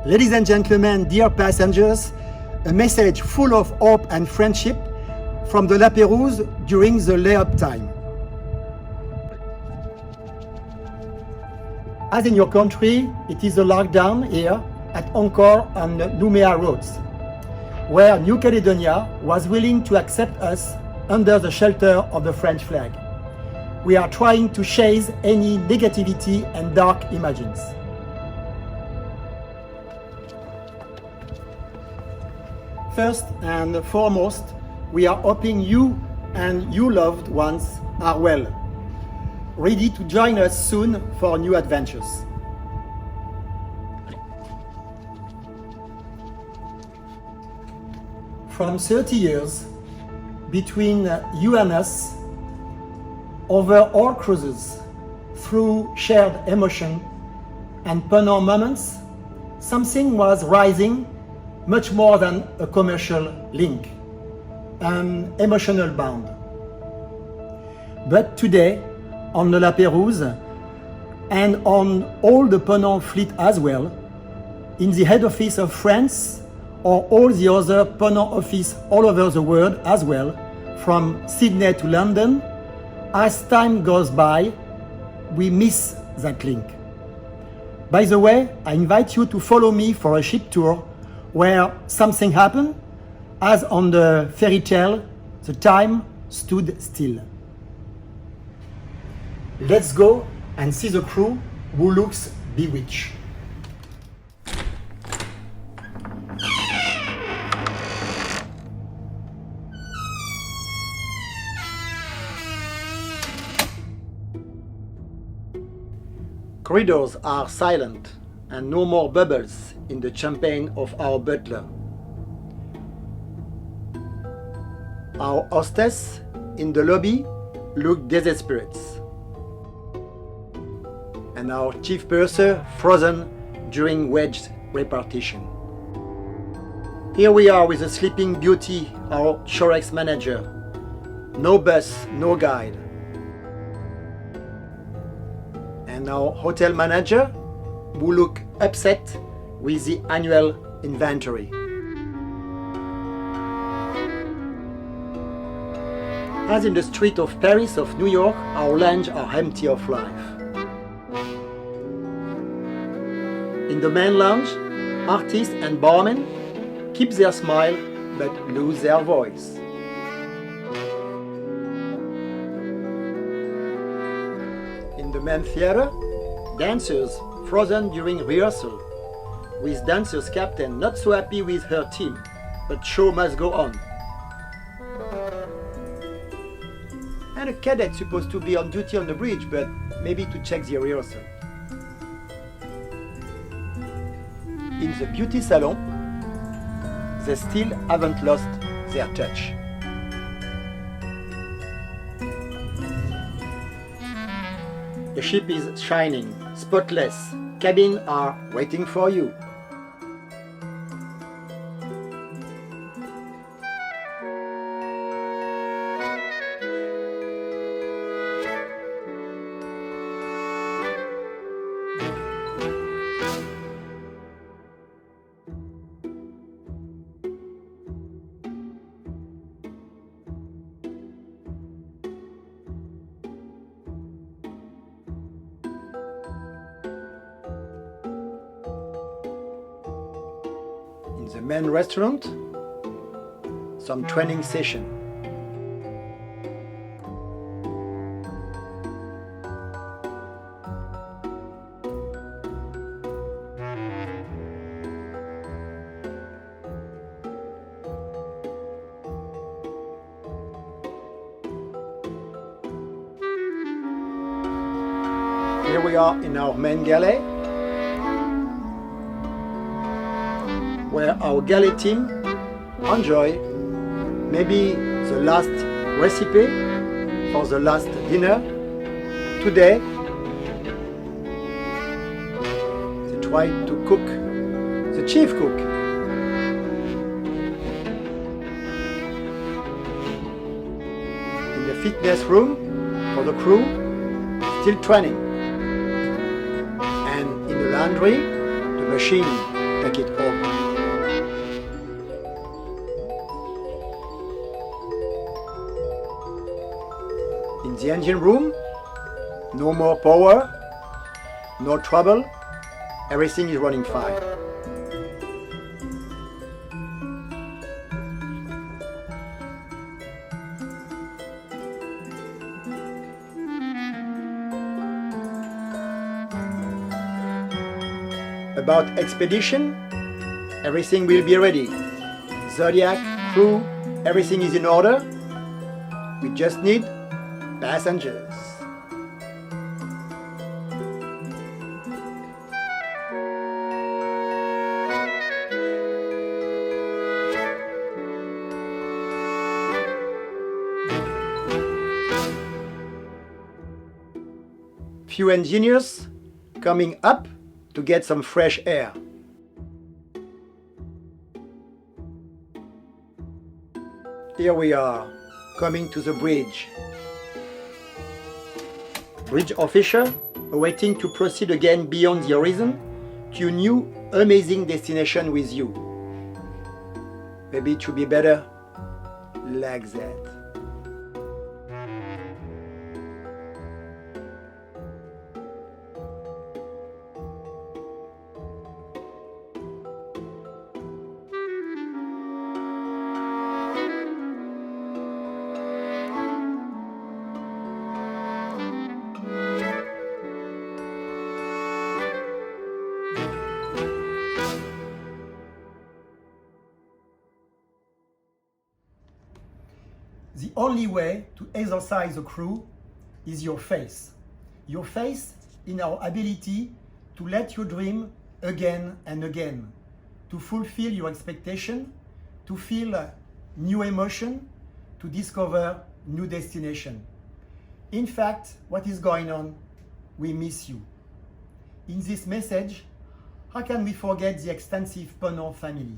Ladies and gentlemen, dear passengers, a message full of hope and friendship from the La Pérouse during the layup time. As in your country, it is a lockdown here at Angkor and Nouméa roads, where New Caledonia was willing to accept us under the shelter of the French flag. We are trying to chase any negativity and dark images. First and foremost, we are hoping you and your loved ones are well, ready to join us soon for new adventures. From 30 years, between you and us, over all cruises, through shared emotion and Ponant moments, something was rising much more than a commercial link, an emotional bond. But today, on the La Pérouse, and on all the Ponant fleet as well, in the head office of France, or all the other Ponant offices all over the world as well, from Sydney to London, as time goes by, we miss that link. By the way, I invite you to follow me for a ship tour where something happened, as on the fairy tale, the time stood still. Let's go and see the crew who looks bewitched. Corridors are silent and no more bubbles in the champagne of our butler. Our hostess in the lobby looked desperate, and our chief purser frozen during wedge repartition. Here we are with the Sleeping Beauty, our Shorex manager. No bus, no guide. And our hotel manager, who look upset with the annual inventory. As in the street of Paris, of New York, our lounges are empty of life. In the main lounge, artists and barmen keep their smile but lose their voice. In the main theater, dancers frozen during rehearsal, with dancers captain not so happy with her team, but show must go on. And a cadet supposed to be on duty on the bridge, but maybe to check the rehearsal. In the beauty salon, they still haven't lost their touch. The ship is shining, spotless. Cabins are waiting for you. In the main restaurant, some training session. Here we are in our main galley, where our galley team enjoy maybe the last recipe for the last dinner. Today, they try to cook, the chief cook. In the fitness room for the crew, still training. And in the laundry, the machine take it home. In the engine room, no more power, no trouble, everything is running fine. About expedition, everything will be ready. Zodiac, crew, everything is in order. We just need passengers. Few engineers coming up to get some fresh air. Here we are, coming to the bridge. Bridge officer awaiting to proceed again beyond the horizon to a new amazing destination with you. Maybe it should be better like that. The only way to exercise a crew is your faith. Your faith in our ability to let you dream again and again, to fulfill your expectation, to feel new emotion, to discover new destination. In fact, what is going on? We miss you. In this message, how can we forget the extensive Ponant family?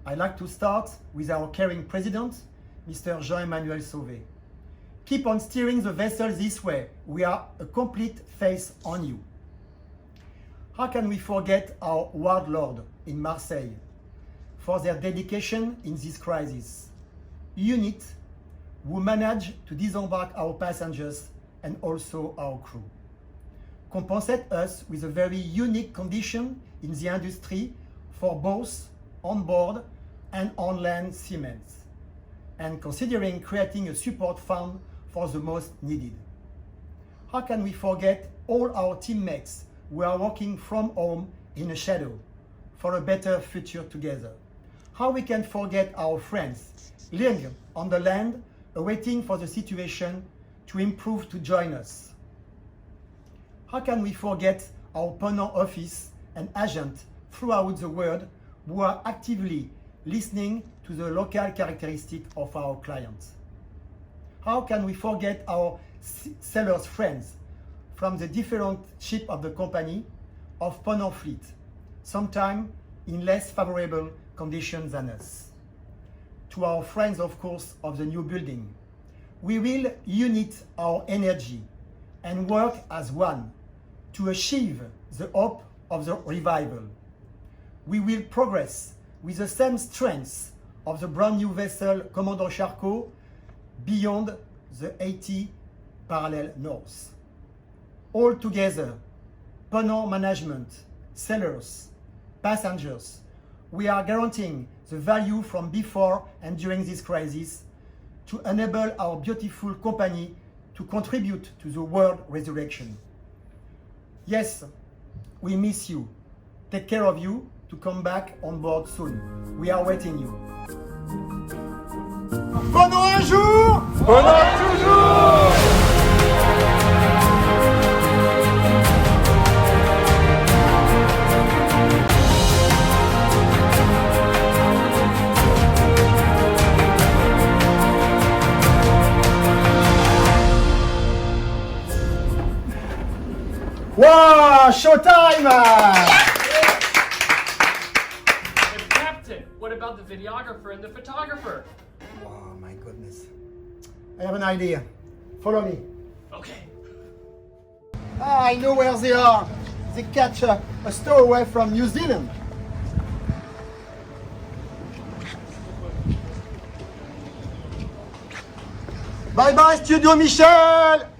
I'd like to start with our caring president, Mr. Jean-Emmanuel Sauvé. Keep on steering the vessel this way. We are a complete faith on you. How can we forget our warlord in Marseille for their dedication in this crisis? Unit who managed to disembark our passengers and also our crew. Compensate us with a very unique condition in the industry for both on board and on land seamen, and considering creating a support fund for the most needed. How can we forget all our teammates who are working from home in a shadow for a better future together? How we can forget our friends living on the land, awaiting for the situation to improve to join us? How can we forget our Ponant office and agents throughout the world who are actively listening to the local characteristics of our clients? How can we forget our sellers' friends from the different ships of the company of Ponant fleet, sometimes in less favorable conditions than us? To our friends, of course, of the new building, we will unite our energy and work as one to achieve the hope of the revival. We will progress with the same strength of the brand new vessel Commandant Charcot beyond the 80 parallel north. All together, Ponant management, sellers, passengers, we are guaranteeing the value from before and during this crisis to enable our beautiful company to contribute to the world resurrection. Yes, we miss you. Take care of you to come back on board soon. We are waiting you. Ponant un jour, Ponant toujours. Wow, showtime! Captain, what about the videographer and the photographer? Oh my goodness. I have an idea. Follow me. Okay. Ah, I know where they are. They catch a stowaway from New Zealand. Bye bye Studio Michel.